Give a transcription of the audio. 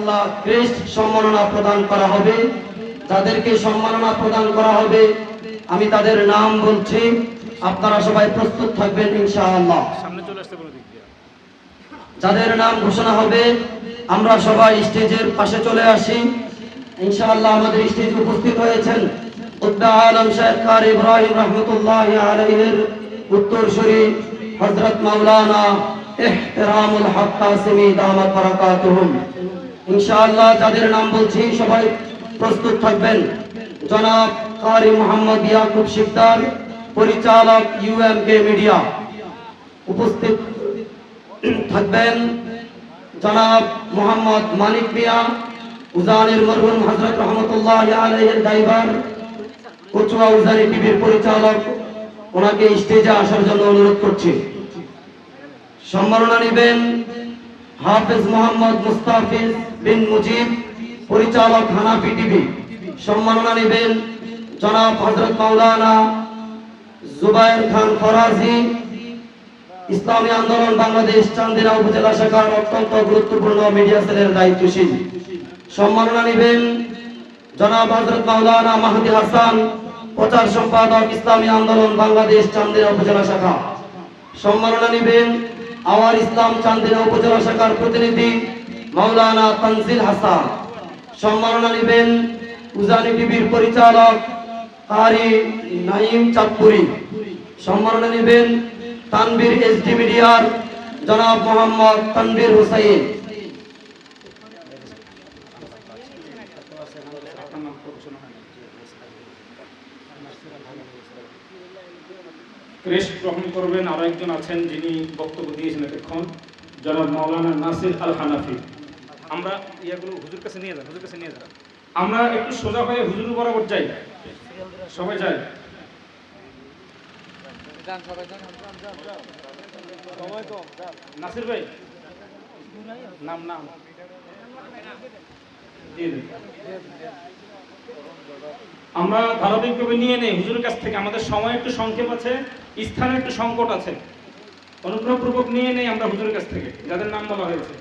ইনশাআল্লাহ ক্রেস্ট সম্মাননা প্রদান করা হবে। যাদেরকে সম্মাননা প্রদান করা হবে আমি তাদের নাম বলছি, আপনারা সবাই প্রস্তুত থাকবেন ইনশাআল্লাহ। সামনে চলে আসতে বলে দিক দিয়া। যাদের নাম ঘোষণা হবে আমরা সবাই স্টেজের পাশে চলে আসি ইনশাআল্লাহ। আমাদের স্টেজে উপস্থিত হয়েছেন উদ্দা আলম শেখ কারি ইব্রাহিম রহমতুল্লাহি আলাইহির উত্তরসূরি হযরত মাওলানা ইহতিরামুল হক কাসিমি দামাত বারাকাতুহুম। ইনশাআল্লাহ যাদের নাম বলছি সবাই প্রস্তুত থাকবেন। জনাব কারি মোহাম্মদ ইয়াকুব শিকদার, পরিচালক ইউএমকে মিডিয়া। উপস্থিত থাকবেন জনাব মোহাম্মদ মানিক মিয়া, উজানির মরহুম হযরত রহমতুল্লাহি আলাইহির ড্রাইভার, কচুয়া উজানি টিভির পরিচালক, ওনাকে স্টেজে আসার জন্য অনুরোধ করছি। সম্মাননা নেবেন হাফেজ মোহাম্মদ মুস্তাফিজ বিন মুজিব, পরিচালক হানাফি টিভি। সম্মাননা নেবেন জনাব হযরত মাওলানা জুবায়ের খান ফরাজি, ইসলামী আন্দোলন বাংলাদেশ চান্দিনা উপজেলা শাখার অত্যন্ত গুরুত্বপূর্ণ মিডিয়া সেলের দায়িত্বশীল। সম্মাননা নেবেন জনাব হযরত মাওলানা মাহদি হাসান, প্রচার সম্পাদক ইসলামী আন্দোলন বাংলাদেশ চান্দিনা উপজেলা শাখা। সম্মাননা নেবেন আওয়ার ইসলাম চান্দিনা উপজেলা শাখার প্রতিনিধি মাওলানা তানজিল হাসান। সম্মাননা নেবেন উজানি টিভির পরিচালক কারি নাইম চাঁদপুরি। সম্মাননা নেবেন তানবীর এসডি মিডিয়ার জনাব মোহাম্মদ তানবীর হুসাইন। ক্রেস্ট গ্রহণ করবেন আরো একজন আছেন যিনি বক্তব্য দিয়েছেন এতক্ষণ, জনাব মাওলানা নাসির আল হানাফি। আমরা ইয়াগুলো হুজুর কাছে নিয়ে যান, হুজুর কাছে নিয়ে যান। আমরা একটু সোজা হয়ে হুজুর বরাবর যাই, সবাই যাই। নাসির ভাই নাম নাম আমরা ধারাবাহিকভাবে নিয়ে নেই হুজুরের কাছ থেকে। আমাদের সময় একটু সংক্ষেপ আছে, স্থানে একটু সংকট আছে, অনুগ্রহপূর্বক নিয়ে নেই আমরা হুজুরের কাছ থেকে যাদের নাম বলা হয়েছে।